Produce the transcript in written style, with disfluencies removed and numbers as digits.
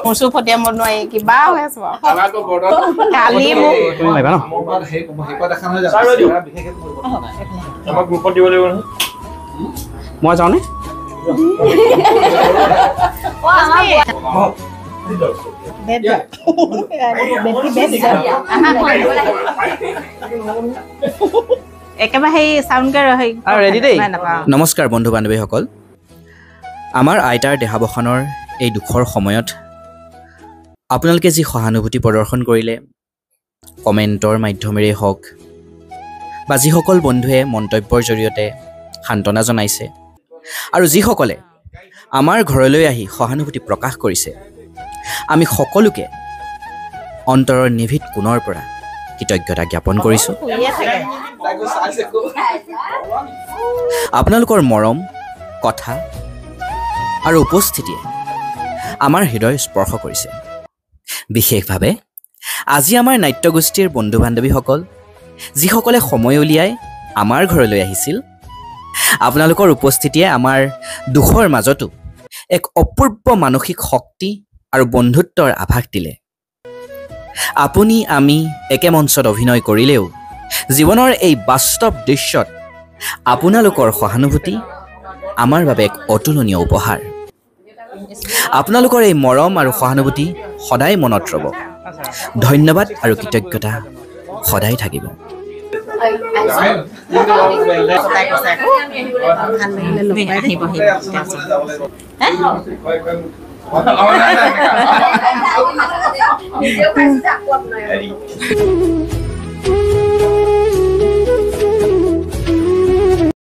Musuh dia mau nuai kibau ya semua. Kali mu. Sama grupot দিব লাগিব নহয় মই যাওনে নমস্কাৰ বন্ধু বান্ধৱীসকল আমাৰ আইতাৰ দেহাৱসানৰ এই দুখৰ সময়ত আপোনালোকে যি সহানুভূতি প্ৰদৰ্শন কৰিলে কমেণ্টৰ মাধ্যমেৰে হওক বা যিসকল বন্ধুৱে মন্তব্যৰ জৰিয়তে সান্তনা জনাইছে আৰু যিসকলে আমাৰ ঘৰলৈ আহি সহানুভূতি প্ৰকাশ কৰিছে আমি সকলোকে অন্তৰৰ নিভিত কোণৰ পৰা কৃতজ্ঞতা জ্ঞাপন কৰিছোঁ আপোনালোকৰ মৰম কথা আৰু উপস্থিতিয়ে আমাৰ হৃদয় স্পৰ্শ কৰিছে বিশেষভাৱে আজি আমাৰ নাট্যগোষ্ঠীৰ বন্ধু বান্ধৱীসকল যিসকলে সময় উলিয়াই আমাৰ ঘৰলৈ আহিছিল আপোনালোকৰ উপস্থিতিয়ে আমাৰ দুখৰ মাজতো এক অপূৰ্ব মানসিক শক্তি আৰু বন্ধুত্বৰ আভাস দিলে আপুনি আমি একে মঞ্চত অভিনয় কৰিলেও জীৱনৰ এই বাস্তৱ দৃশ্যত আপোনালোকৰ সহানুভূতি আমাৰ বাবে এক অতুলনীয় উপহাৰ আপোনালোকৰ এই মৰম আৰু সহানুভূতি সদায় মনত ৰব ধন্যবাদ আৰু কৃতজ্ঞতা সদায় থাকিব Video